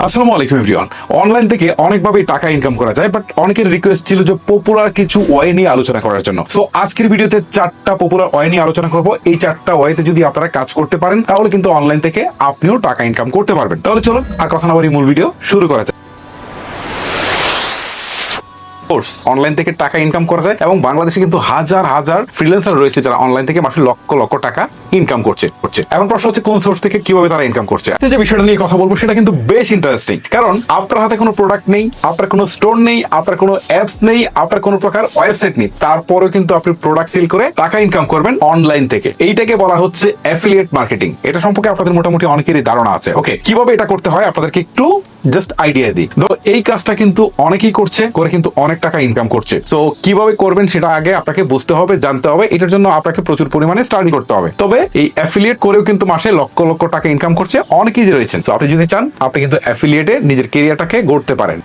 আসসালামু আলাইকুম everyone. Online থেকে অনেকভাবেই টাকা ইনকাম করা যায়, বাট অনেকের রিকোয়েস্ট ছিল যে পপুলার কিছু ওয়ে নিয়ে আলোচনা করার জন্য। সো আজকের ভিডিওতে 4টা পপুলার ওয়ে নিয়ে আলোচনা করব। এই 4টা ওয়েতে যদি আপনারা কাজ করতে পারেন তাহলে কিন্তু অনলাইন থেকে আপনিও টাকা ইনকাম করতে পারবেন। তাহলে চলুন আর কথা না বাড়িয়ে মূল ভিডিও শুরু করা যাক। অনলাইন থেকে টাকা ইনকাম করা যায় এবং বাংলাদেশে কিন্তু হাজার হাজার ফ্রিল্যান্সার রয়েছে যারা অনলাইন থেকে মাসে লক্ষ লক্ষ টাকা ইনকাম করছে। এখন প্রশ্ন হচ্ছে কোন সোর্স থেকে কিভাবে তারা ইনকাম করছে। যে বিষয়টা নিয়ে কথা বলবো সেটা কিন্তু বেশ ইন্টারেস্টিং, কারণ আপনার হাতে কোনো প্রোডাক্ট নেই, আপনার কোনো স্টোর নেই, আপনার কোনো অ্যাপস নেই, আপনার কোনো প্রকার ওয়েবসাইট নেই, তারপরেও কিন্তু আপনি প্রোডাক্ট সেল করে টাকা ইনকাম করবেন অনলাইন থেকে। এইটাকে বলা হচ্ছে অ্যাফিলিয়েট মার্কেটিং। এটা সম্পর্কে আপনাদের মোটামুটি অনেকেরই ধারণা আছে। ওকে, কিভাবে এটা করতে হয় আপনাদেরকে একটু জাস্ট আইডিয়া দিই। ধরো এই কাজটা কিন্তু অনেকেই করছে, করে কিন্তু অনেক টাকা ইনকাম করছে। সো কিভাবে করবেন সেটা আগে আপনাকে বুঝতে হবে, জানতে হবে। এটার জন্য আপনাকে প্রচুর পরিমাণে স্টাডি করতে হবে। তবে এই অ্যাফিলিয়েট করেও কিন্তু মাসে লক্ষ লক্ষ টাকা ইনকাম করছে অনেকেই যে রয়েছেন। সো আপনি যদি চান আপনি কিন্তু অ্যাফিলিয়েটে নিজের কেরিয়ারটাকে গড়তে পারেন।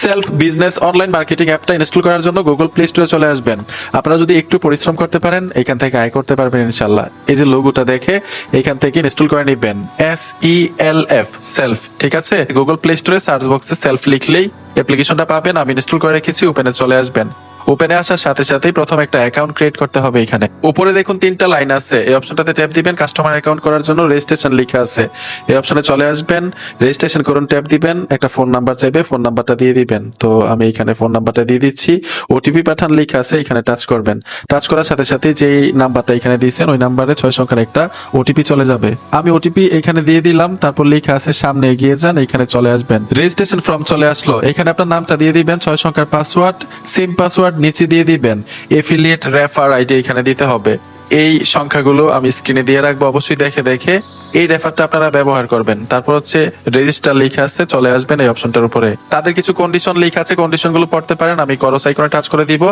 সেলফ বিজনেস অনলাইন মার্কেটিং অ্যাপটা ইনস্টল করার জন্য গুগল প্লে স্টোরে চলে আসবেন। আপনারা যদি একটু পরিশ্রম করতে পারেন এখান থেকে আয় করতে পারবেন ইনশাল্লাহ। এই যে লোগোটা দেখে এখান থেকে ইনস্টল করে নেবেন, SELF সেলফ, ঠিক আছে। গুগল প্লে স্টোরে সার্চ বক্সে সেলফ লিখলেই অ্যাপ্লিকেশনটা পাবেন। আমি ইনস্টল করে রেখেছি, ওপেনে চলে আসবেন। ওপেনে আসার সাথে সাথেই প্রথম একটা অ্যাকাউন্ট ক্রিয়েট করতে হবে। এখানে উপরে দেখুন 3টা লাইন আছে, এই অপশনটাতে ট্যাপ দিবেন। কাস্টমার অ্যাকাউন্ট করার জন্য রেজিস্ট্রেশন লেখা আছে, এই অপশনে চলে আসবেন। রেজিস্ট্রেশন করুন ট্যাপ দিবেন। একটা ফোন নাম্বার চাইবে, ফোন নাম্বারটা দিয়ে দিবেন। তো আমি এখানে ফোন নাম্বারটা দিয়ে দিচ্ছি। ওটিপি পাঠান লেখা আছে, এখানে টাচ করবেন। টাচ করার সাথে সাথে যে নাম্বারটা এখানে দিয়েছেন ওই নাম্বারে 6 সংখ্যার একটা ওটিপি চলে যাবে। আমি ওটিপি এখানে দিয়ে দিলাম। তারপর লেখা আছে সামনে এগিয়ে যান, এখানে চলে আসবেন। রেজিস্ট্রেশন ফর্ম চলে আসলো, এখানে আপনার নামটা দিয়ে দিবেন, 6 সংখ্যার পাসওয়ার্ড, সেম পাসওয়ার্ড নিচে দিয়ে দিবেন। এফিলিয়েট রেফার আইডি এখানে দিতে হবে। এই সংখ্যাগুলো আমি স্ক্রিনে দিয়ে রাখবো, অবশ্যই দেখে দেখে এই রেফারটা আপনারা ব্যবহার করবেন। তারপর হচ্ছে রেজিস্টার লেখা আছে, চলে আসবেন এই অপশনটার উপরে। তাদের কিছু কন্ডিশন লেখা আছে, কন্ডিশন গুলো পড়তে পারেন। আমি ক্রস আইকনে টাচ করে দিব।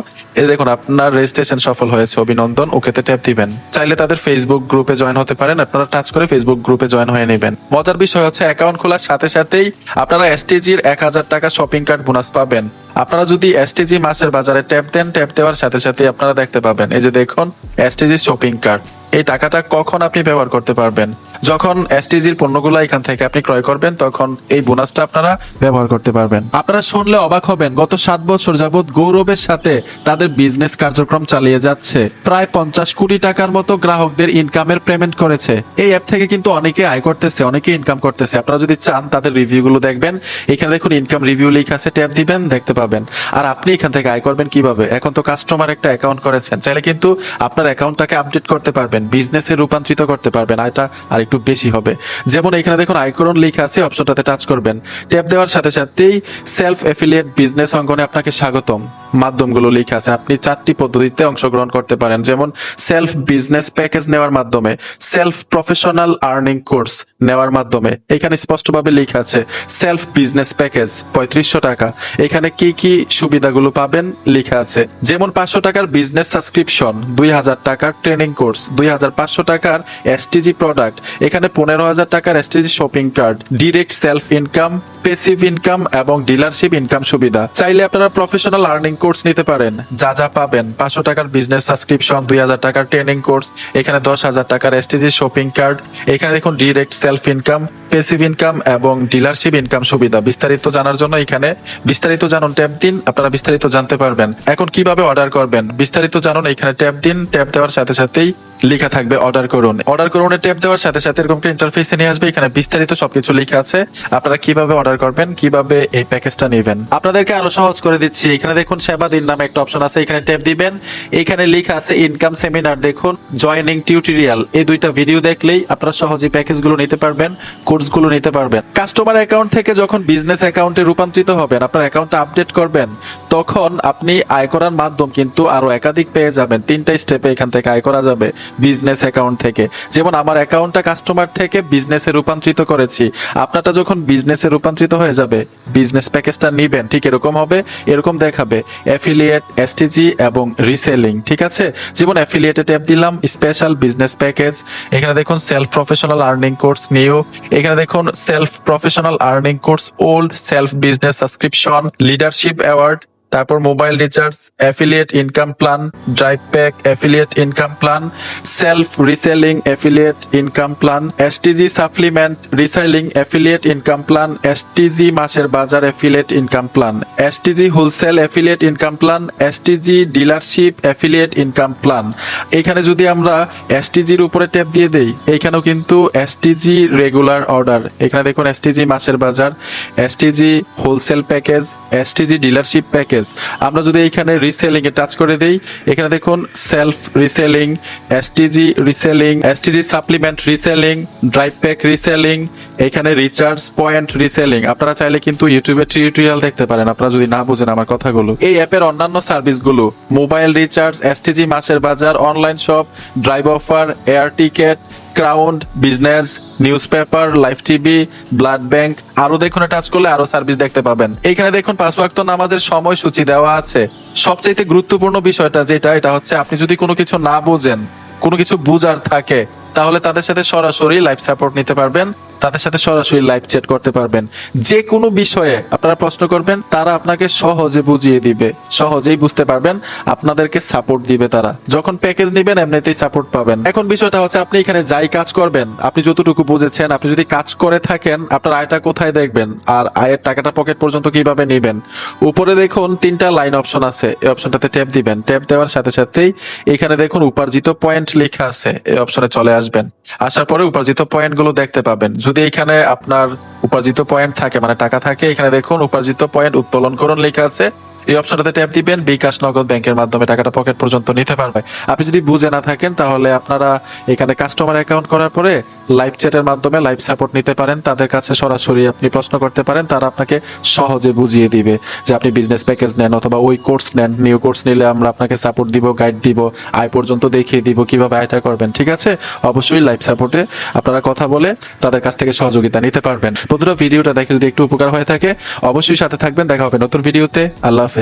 এই দেখুন আপনার রেজিস্ট্রেশন সফল হয়েছে, অভিনন্দন, ওকেতে ট্যাপ দিবেন। চাইলে তাদের ফেসবুক গ্রুপে জয়েন হতে পারেন, আপনারা টাচ করে ফেসবুক গ্রুপে জয়েন হয়ে নেবেন। মজার বিষয় হচ্ছে অ্যাকাউন্ট খোলার সাথে সাথেই আপনারা এসটিজির 1000 টাকা শপিং কার্ড বোনাস পাবেন। আপনারা যদি এসটিজি মাসের বাজারে ট্যাপ দেন, ট্যাপ দেওয়ার সাথে সাথে আপনারা দেখতে পাবেন এই যে দেখুন এসটিজি শপিং কার্ড। এই টাকাটা কখন আপনি ব্যবহার করতে পারবেন? যখন এসটিজির পণ্যগুলো এখান থেকে আপনি ক্রয় করবেন, তখন এই বোনাসটা আপনারা ব্যবহার করতে পারবেন। আপনারা শুনলে অবাক হবেন, গত 7 বছর যাবত গৌরবের সাথে তাদের বিজনেস কার্যক্রম চালিয়ে যাচ্ছে। প্রায় 50 কোটি টাকার মতো গ্রাহকদের ইনকামের পেমেন্ট করেছে। এই অ্যাপ থেকে কিন্তু অনেকে আয় করতেছে, অনেকে ইনকাম করতেছে। আপনারা যদি চান তাদের রিভিউ গুলো দেখবেন, এখানে দেখুন ইনকাম রিভিউ লেখা আছে, ট্যাপ দিবেন, দেখতে পাবেন। আর আপনি এখান থেকে আয় করবেন কিভাবে? এখন তো কাস্টমার একটা অ্যাকাউন্ট করেছেন, চাইলে কিন্তু আপনার অ্যাকাউন্টটাকে আপডেট করতে পারবেন, বিজনেসে রূপান্তরিত করতে পারবেন। আয়টা আর একটু বেশি হবে। যেমন এখানে দেখুন আয়করণ লেখা আছে, অপশনটাতে টাচ করবেন। ট্যাপ দেওয়ার সাথে সাথেই সেলফ এফিলিয়েট বিজনেস অঙ্গনে আপনাকে স্বাগতম। মাধ্যমগুলো লেখা আছে, আপনি 4টি পদ্ধতিতে অংশগ্রহণ করতে পারেন, যেমন সেলফ বিজনেস প্যাকেজ নেওয়ার মাধ্যমে, সেলফ প্রফেশনাল আর্নিং কোর্স নেওয়ার মাধ্যমে। এখানে স্পষ্টভাবে লেখা আছে সেলফ বিজনেস প্যাকেজ 3500 টাকা। এখানে কি কি সুবিধাগুলো পাবেন লেখা আছে, যেমন 500 টাকার বিজনেস সাবস্ক্রিপশন, 2000 টাকার ট্রেনিং কোর্স, 2500 টাকার এসটিজি প্রোডাক্ট, এখানে 15000 টাকার STG shopping card, direct self income, passive income এবং ডিলারশিপ ইনকাম সুবিধা। চাইলে আপনারা প্রফেশনাল আর্নিং কোর্স নিতে পারেন। যা যা পাবেন, 500 টাকার বিজনেস সাবস্ক্রিপশন, 2000 টাকার ট্রেনিং কোর্স, এখানে 10000 টাকার এসটিজি শপিং কার্ড, এখানে দেখুন direct self income, passive income এবং ডিলারশিপ ইনকাম সুবিধা। বিস্তারিত জানার জন্য এখানে বিস্তারিত জানুন ট্যাপ দিন, আপনারা বিস্তারিত জানতে পারবেন। এখন কিভাবে অর্ডার করবেন বিস্তারিত জানুন, এখানে ট্যাপ দিন। ট্যাপ দেওয়ার সাথে সাথেই লেখা থাকবে অর্ডার করুন। অর্ডার করুন ট্যাপ দেওয়ার সাথে সাথে এরকম একটা ইন্টারফেসে নিয়ে আসবে। এখানে বিস্তারিত সবকিছু লেখা আছে, আপনারা কিভাবে অর্ডার করবেন, কিভাবে এই প্যাকেজটা নেবেন। আপনাদেরকে আরো সহজ করে দিচ্ছি, এখানে দেখুন সেবা দিন নামে একটা অপশন আছে, এখানে ট্যাপ দিবেন। এখানে লেখা আছে ইনকাম সেমিনার, দেখুন জয়েনিং টিউটোরিয়াল। এই 2টা ভিডিও দেখলেই আপনারা সহজেই প্যাকেজগুলো নিতে পারবেন, কোর্সগুলো নিতে পারবেন। কাস্টমার অ্যাকাউন্ট থেকে যখন বিজনেস অ্যাকাউন্টে রূপান্তরিত হবেন, আপনার অ্যাকাউন্টটা আপডেট করবেন, তখন আপনি আয় করার মাধ্যম কিন্তু আরো একাধিক পেয়ে যাবেন। 3টা স্টেপে এখান থেকে আয় করা যাবে বিজনেস অ্যাকাউন্ট থেকে। যেমন আমার অ্যাকাউন্টটা কাস্টমার থেকে বিজনেসে রূপান্তরিত করেছি, আপনারটা যখন বিজনেসে রূপান্তরিত হয়ে যাবে, বিজনেস প্যাকেজটা নিবেন, ঠিক এরকম হবে, এরকম দেখাবে অ্যাফিলিয়েট, এসটিজি এবং রিসেলিং, ঠিক আছে। যেমন অ্যাফিলিয়েটে ট্যাপ দিলাম, স্পেশাল বিজনেস প্যাকেজ, এখানে দেখুন self professional earning course new, এখানে দেখুন self professional earning course old, self business subscription, leadership award, তারপর mobile recharge, affiliate income plan, drive pack, affiliate income plan, self reselling affiliate income plan, STG supplement reselling affiliate income plan, STG মাসের বাজার affiliate income plan, STG wholesale affiliate income plan, STG dealership affiliate income plan. এখানে যদি আমরা এসটিজির উপরে tap দিয়ে দেই, এইখানেও কিন্তু এসটিজি রেগুলার অর্ডার, এখানে দেখুন এসটিজি মাসের বাজার, STG wholesale package, STG dealership package. আমরা যদি এইখানে রিসেলিং এ টাচ করে দেই, এখানে দেখুন self reselling, STG reselling, STG supplement reselling, drive pack reselling, এখানে রিচার্জ পয়েন্ট রিসেলিং। আপনারা চাইলে কিন্তু ইউটিউবে টিউটোরিয়াল দেখতে পারেন, আপনারা যদি না বুঝেন আমার কথাগুলো। এই অ্যাপের অন্যান্য সার্ভিসগুলো মোবাইল রিচার্জ, এসটিজি মাসের বাজার, online shop, drive offer, air ticket, crowned, business, news paper, live TV, blood bank, আরো দেখুন টাচ করলে আরো সার্ভিস দেখতে পাবেন। এখানে দেখুন 5 ওয়াক্ত নামাজের সময়সূচি দেওয়া আছে। সবচেয়ে গুরুত্বপূর্ণ বিষয়টা যেটা, এটা হচ্ছে আপনি যদি কোনো কিছু না বোঝেন, কোনো কিছু বুঝার থাকে, তাহলে তাদের সাথে সরাসরি লাইভ সাপোর্ট নিতে পারবেন, তাদের সাথে সরাসরি লাইভ চ্যাট করতে পারবেন। যে কোনো বিষয়ে আপনারা প্রশ্ন করবেন, তারা আপনাকে সহজে বুঝিয়ে দিবে, সহজেই বুঝতে পারবেন, আপনাদেরকে সাপোর্ট দিবে তারা। যখন প্যাকেজ নেবেন এমনিতেই সাপোর্ট পাবেন। এখন বিষয়টা হচ্ছে আপনি এখানে যাই কাজ করবেন, আপনি যতটুকু বুঝেছেন, আপনি যদি কাজ করে থাকেন, আপনার আয়টা কোথায় দেখবেন আর আয়ের টাকাটা পকেট পর্যন্ত কিভাবে নেবেন। উপরে দেখুন 3টা লাইন অপশন আছে, এই অপশনটাতে ট্যাপ দিবেন। ট্যাপ দেওয়ার সাথে সাথেই এখানে দেখুন উপার্জিত পয়েন্ট লেখা আছে, এই অপশনে চলে আসবেন। আসার পরে উপার্জিত পয়েন্ট গুলো দেখতে পাবেন। যদি এখানে আপনার উপার্জিত পয়েন্ট থাকে, মানে টাকা থাকে, এখানে দেখুন উপার্জিত পয়েন্ট উত্তোলন করুন লেখা আছে, এই অপশনটাতে ট্যাপ দিবেন। বিকাশ নগদ ব্যাংকের মাধ্যমে টাকাটা পকেট পর্যন্ত নিতে পারবে। আপনি যদি বুঝে না থাকেন, তাহলে আপনারা এখানে কাস্টমার অ্যাকাউন্ট করার পরে লাইভ চ্যাটের মাধ্যমে লাইভ সাপোর্ট নিতে পারেন। তাদের কাছে সরাসরি আপনি প্রশ্ন করতে পারেন, তারা আপনাকে সহজে বুঝিয়ে দিবে যে আপনি বিজনেস প্যাকেজ নেন অথবা ওই কোর্স নেন। নিউ কোর্স নিলে আমরা আপনাকে সাপোর্ট দিব, গাইড দিব, আয় পর্যন্ত দেখিয়ে দিব কিভাবে আয়টা করবেন। ঠিক আছে, অবশ্যই লাইভ সাপোর্টে আপনারা কথা বলে তাদের কাছ থেকে সহযোগিতা নিতে পারবেন। বন্ধুরা, ভিডিওটা দেখে যদি একটু উপকার হয়ে থাকে অবশ্যই সাথে থাকবেন। দেখা হবে নতুন ভিডিওতে। আল্লাহ হাফেজ।